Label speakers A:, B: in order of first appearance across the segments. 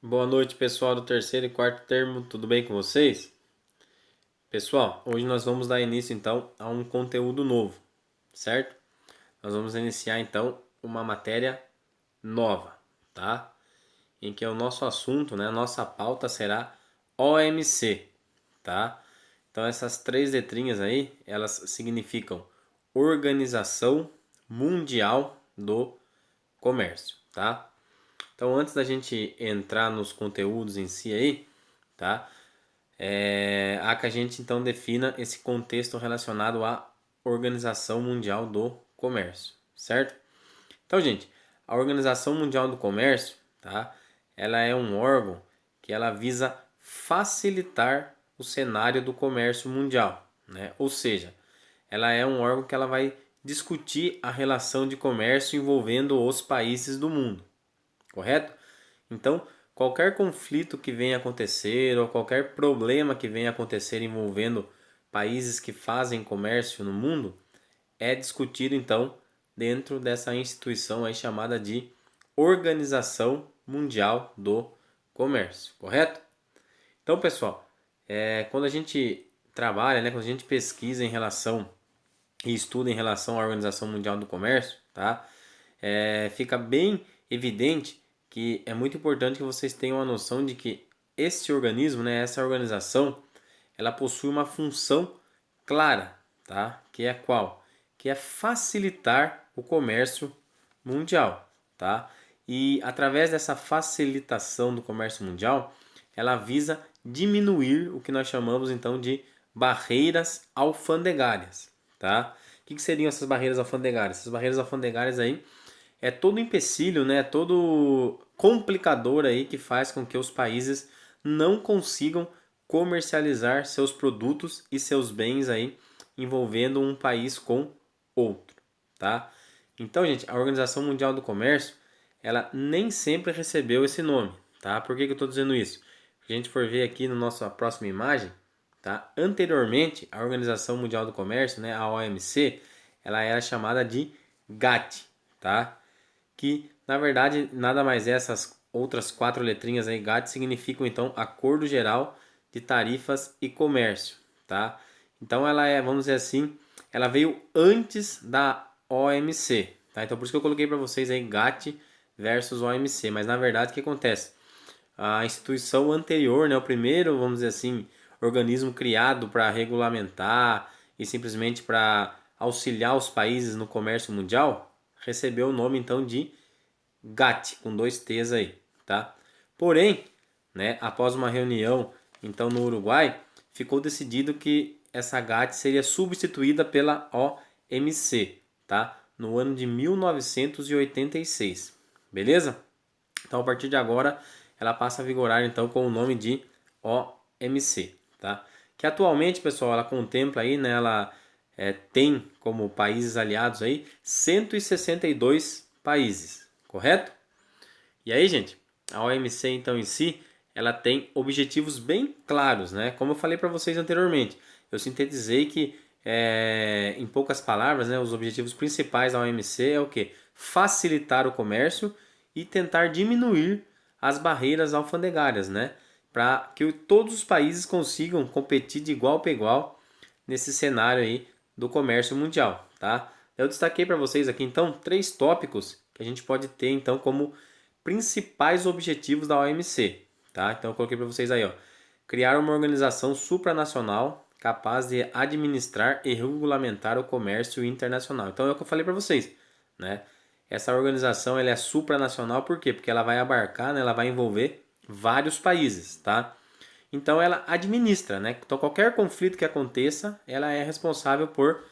A: Boa noite, pessoal do terceiro e quarto termo, tudo bem com vocês? Pessoal, hoje nós vamos dar início então a um conteúdo novo, certo? Nós vamos iniciar então uma matéria nova, tá? Em que o nosso assunto, né, a nossa pauta será OMC, tá? Então essas três letrinhas aí, elas significam Organização Mundial do Comércio, tá? Então antes da gente entrar nos conteúdos em si aí, tá? Há que a gente então defina esse contexto relacionado à Organização Mundial do Comércio, certo? Então, gente, a Organização Mundial do Comércio, tá? Ela é um órgão que ela visa facilitar o cenário do comércio mundial, né? Ou seja, ela é um órgão que ela vai discutir a relação de comércio envolvendo os países do mundo, correto? Então, qualquer conflito que venha acontecer ou qualquer problema que venha acontecer envolvendo países que fazem comércio no mundo é discutido então dentro dessa instituição aí chamada de Organização Mundial do Comércio, correto? Então, pessoal, quando a gente trabalha, né, quando a gente pesquisa em relação e estuda em relação à Organização Mundial do Comércio, tá? Fica bem evidente que é muito importante que vocês tenham a noção de que esse organismo, né, essa organização, ela possui uma função clara, tá? Que é qual? Que é facilitar o comércio mundial, tá? E através dessa facilitação do comércio mundial, ela visa diminuir o que nós chamamos então de barreiras alfandegárias, tá? O que seriam essas barreiras alfandegárias? Essas barreiras alfandegárias aí é todo empecilho, né? Todo complicador aí que faz com que os países não consigam comercializar seus produtos e seus bens aí envolvendo um país com outro, tá? Então, gente, a Organização Mundial do Comércio, ela nem sempre recebeu esse nome, tá? Por que eu estou dizendo isso? Se a gente for ver aqui na nossa próxima imagem, tá? Anteriormente, a Organização Mundial do Comércio, né, a OMC, ela era chamada de GATT, tá? Que na verdade nada mais é essas outras quatro letrinhas aí, GATT, significam então Acordo Geral de Tarifas e Comércio, tá? Então ela é, vamos dizer assim, ela veio antes da OMC, tá? Então por isso que eu coloquei para vocês aí GATT versus OMC, mas na verdade o que acontece? A instituição anterior, né, o primeiro, vamos dizer assim, organismo criado para regulamentar e simplesmente para auxiliar os países no comércio mundial, recebeu o nome então de GATT, com dois T's aí, tá? Porém, né, após uma reunião então no Uruguai, ficou decidido que essa GATT seria substituída pela OMC, tá? No ano de 1986, beleza? Então, a partir de agora, ela passa a vigorar então com o nome de OMC, tá? Que atualmente, pessoal, ela contempla aí, né, ela tem como países aliados aí 162 países, correto? E aí, gente, a OMC então em si, ela tem objetivos bem claros, né? Como eu falei para vocês anteriormente, eu sintetizei que em poucas palavras, né, os objetivos principais da OMC é o que? Facilitar o comércio e tentar diminuir as barreiras alfandegárias, né? Para que todos os países consigam competir de igual para igual nesse cenário aí do comércio mundial, tá? Eu destaquei para vocês aqui então três tópicos que a gente pode ter então como principais objetivos da OMC, tá? Então eu coloquei para vocês aí, ó, criar uma organização supranacional capaz de administrar e regulamentar o comércio internacional. Então é o que eu falei para vocês, né? Essa organização ela é supranacional por quê? Porque ela vai abarcar, né, ela vai envolver vários países, tá? Então ela administra, né? Então qualquer conflito que aconteça, ela é responsável por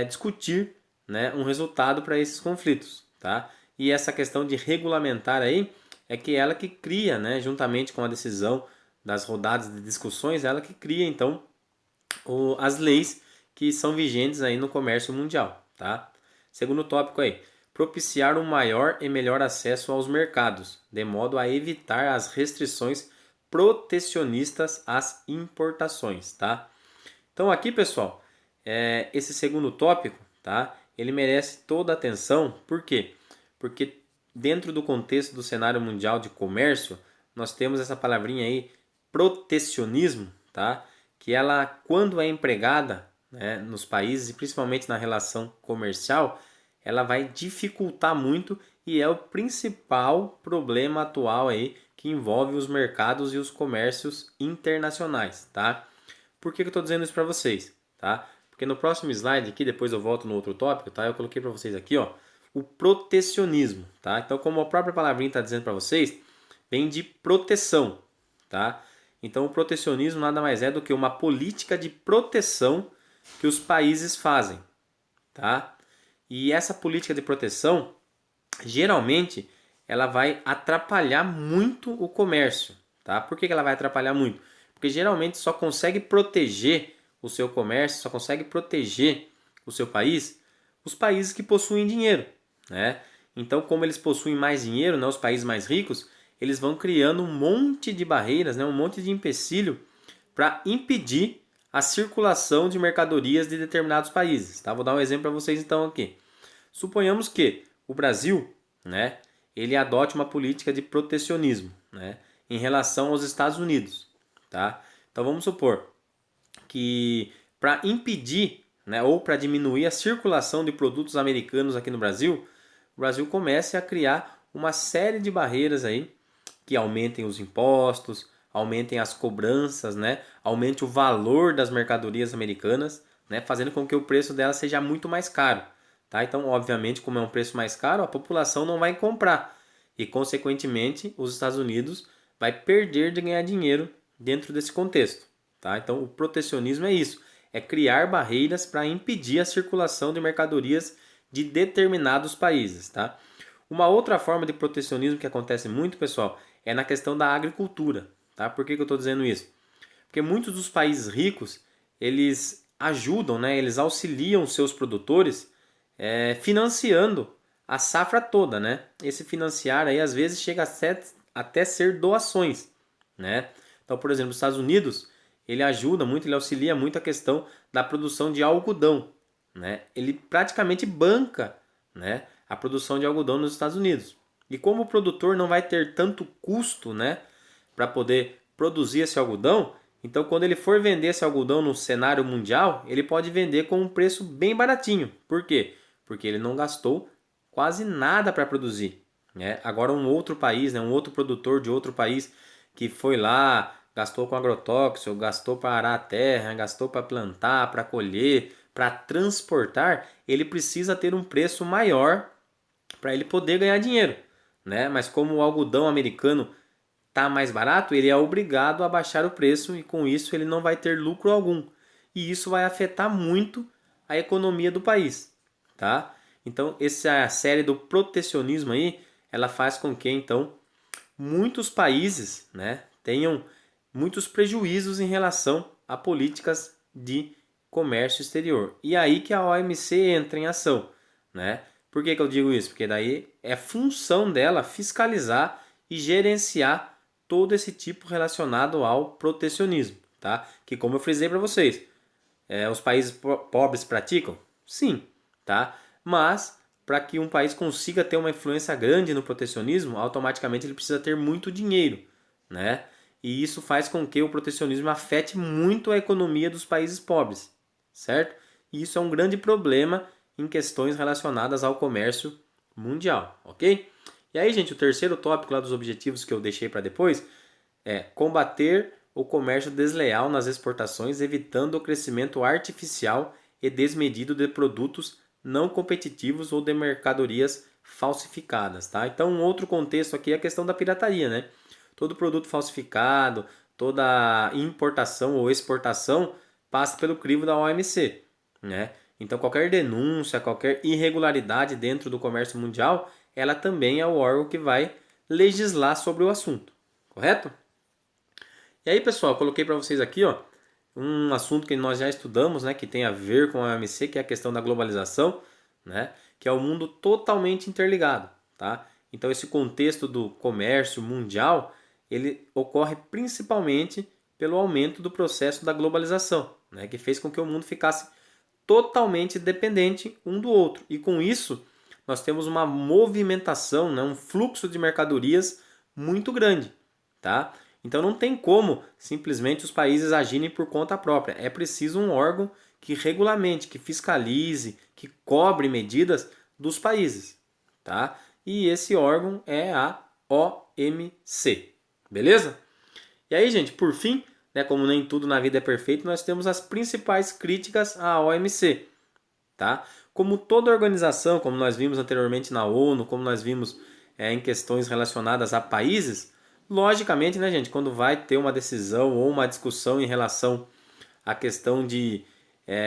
A: discutir, né, um resultado para esses conflitos, tá? E essa questão de regulamentar aí é que ela que cria, né, juntamente com a decisão das rodadas de discussões, ela que cria então as leis que são vigentes aí no comércio mundial, tá? Segundo tópico aí, propiciar um maior e melhor acesso aos mercados, de modo a evitar as restrições protecionistas às importações, tá? Então aqui, pessoal, esse segundo tópico, tá? Ele merece toda a atenção, por quê? Porque dentro do contexto do cenário mundial de comércio, nós temos essa palavrinha aí, protecionismo, tá? Que ela, quando é empregada, né, nos países, e principalmente na relação comercial, ela vai dificultar muito e é o principal problema atual aí que envolve os mercados e os comércios internacionais, tá? Por que eu estou dizendo isso para vocês, tá? Porque no próximo slide aqui, depois eu volto no outro tópico, tá? Eu coloquei para vocês aqui, ó, o protecionismo, tá? Então, como a própria palavrinha está dizendo para vocês, vem de proteção, tá? Então, o protecionismo nada mais é do que uma política de proteção que os países fazem, tá? E essa política de proteção, geralmente, ela vai atrapalhar muito o comércio, tá? Por que ela vai atrapalhar muito? Porque geralmente só consegue proteger o seu comércio, só consegue proteger o seu país, os países que possuem dinheiro, né? Então, como eles possuem mais dinheiro, né, os países mais ricos, eles vão criando um monte de barreiras, né, um monte de empecilho para impedir a circulação de mercadorias de determinados países, tá? Vou dar um exemplo para vocês então aqui. Suponhamos que o Brasil, né, ele adote uma política de protecionismo, né, em relação aos Estados Unidos, tá? Então vamos supor que para impedir, né, ou para diminuir a circulação de produtos americanos aqui no Brasil, o Brasil comece a criar uma série de barreiras aí que aumentem os impostos, aumentem as cobranças, né, aumente o valor das mercadorias americanas, né, fazendo com que o preço delas seja muito mais caro. Tá? Então, obviamente, como é um preço mais caro, a população não vai comprar e, consequentemente, os Estados Unidos vai perder de ganhar dinheiro dentro desse contexto. Tá? Então, o protecionismo é isso, é criar barreiras para impedir a circulação de mercadorias de determinados países. Tá? Uma outra forma de protecionismo que acontece muito, pessoal, é na questão da agricultura. Tá? Por que eu estou dizendo isso? Porque muitos dos países ricos, eles ajudam, né? Eles auxiliam seus produtores financiando a safra toda, né? Esse financiar aí às vezes chega até ser doações, né? Então, por exemplo, os Estados Unidos, ele ajuda muito, ele auxilia muito a questão da produção de algodão, né? Ele praticamente banca, né, a produção de algodão nos Estados Unidos. E como o produtor não vai ter tanto custo, né, para poder produzir esse algodão, então quando ele for vender esse algodão no cenário mundial, ele pode vender com um preço bem baratinho. Por quê? Porque ele não gastou quase nada para produzir, né? Agora um outro país, né, um outro produtor de outro país que foi lá, gastou com agrotóxico, gastou para arar a terra, gastou para plantar, para colher, para transportar, ele precisa ter um preço maior para ele poder ganhar dinheiro, né? Mas como o algodão americano está mais barato, ele é obrigado a baixar o preço e com isso ele não vai ter lucro algum. E isso vai afetar muito a economia do país, tá? Então, essa série do protecionismo aí, ela faz com que então muitos países, né, tenham muitos prejuízos em relação a políticas de comércio exterior. E aí que a OMC entra em ação, né? Por que eu digo isso? Porque daí é função dela fiscalizar e gerenciar todo esse tipo relacionado ao protecionismo, tá? Que como eu frisei para vocês, os países pobres praticam? Sim, tá? Mas para que um país consiga ter uma influência grande no protecionismo, automaticamente ele precisa ter muito dinheiro, né? E isso faz com que o protecionismo afete muito a economia dos países pobres, certo? E isso é um grande problema em questões relacionadas ao comércio mundial, ok? E aí, gente, o terceiro tópico lá dos objetivos que eu deixei para depois é combater o comércio desleal nas exportações, evitando o crescimento artificial e desmedido de produtos não competitivos ou de mercadorias falsificadas, tá? Então, um outro contexto aqui é a questão da pirataria, né? Todo produto falsificado, toda importação ou exportação passa pelo crivo da OMC, né? Então, qualquer denúncia, qualquer irregularidade dentro do comércio mundial, ela também é o órgão que vai legislar sobre o assunto, correto? E aí, pessoal, eu coloquei para vocês aqui, ó, um assunto que nós já estudamos, né, que tem a ver com a OMC, que é a questão da globalização, né, que é o mundo totalmente interligado, tá? Então, esse contexto do comércio mundial, ele ocorre principalmente pelo aumento do processo da globalização, né, que fez com que o mundo ficasse totalmente dependente um do outro. E com isso, nós temos uma movimentação, né, um fluxo de mercadorias muito grande, tá? Então não tem como simplesmente os países agirem por conta própria. É preciso um órgão que regulamente, que fiscalize, que cobre medidas dos países, tá? E esse órgão é a OMC, beleza? E aí, gente, por fim, né, como nem tudo na vida é perfeito, nós temos as principais críticas à OMC, tá? Como toda organização, como nós vimos anteriormente na ONU, como nós vimos em questões relacionadas a países, logicamente, né, gente, quando vai ter uma decisão ou uma discussão em relação à questão de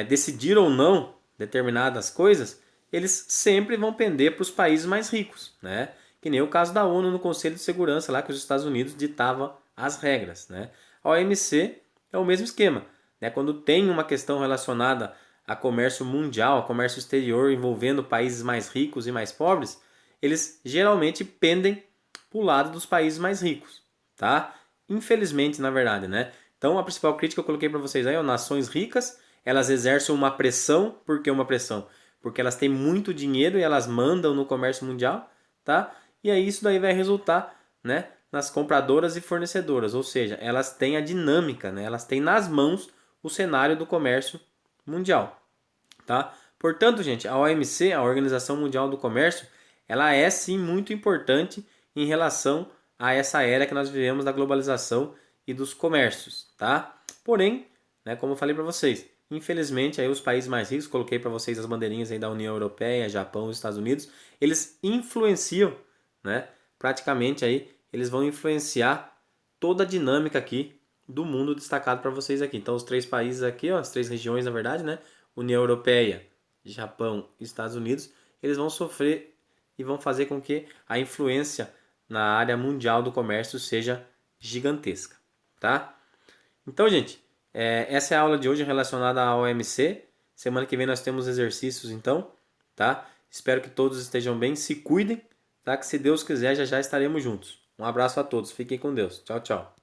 A: decidir ou não determinadas coisas, eles sempre vão pender para os países mais ricos, né? Que nem o caso da ONU no Conselho de Segurança, lá que os Estados Unidos ditava as regras, né? A OMC é o mesmo esquema, né? Quando tem uma questão relacionada a comércio mundial, a comércio exterior envolvendo países mais ricos e mais pobres, eles geralmente pendem para o lado dos países mais ricos, tá? Infelizmente, na verdade, né? Então, a principal crítica que eu coloquei para vocês aí, ó, nações ricas, elas exercem uma pressão. Por que uma pressão? Porque elas têm muito dinheiro e elas mandam no comércio mundial, tá? E aí isso daí vai resultar, né, nas compradoras e fornecedoras, ou seja, elas têm a dinâmica, né? Elas têm nas mãos o cenário do comércio mundial, tá? Portanto, gente, a OMC, a Organização Mundial do Comércio, ela é sim muito importante em relação a essa era que nós vivemos da globalização e dos comércios, tá? Porém, né, como eu falei para vocês, infelizmente aí os países mais ricos, coloquei para vocês as bandeirinhas aí da União Europeia, Japão, os Estados Unidos, eles influenciam, né? Praticamente aí eles vão influenciar toda a dinâmica aqui do mundo destacado para vocês aqui. Então os três países aqui, ó, as três regiões na verdade, né? União Europeia, Japão e Estados Unidos, eles vão sofrer e vão fazer com que a influência na área mundial do comércio seja gigantesca, tá? Então, gente, essa é a aula de hoje relacionada à OMC. Semana que vem nós temos exercícios, então, tá? Espero que todos estejam bem, se cuidem, tá? Que se Deus quiser, já já estaremos juntos. Um abraço a todos, fiquem com Deus. Tchau, tchau.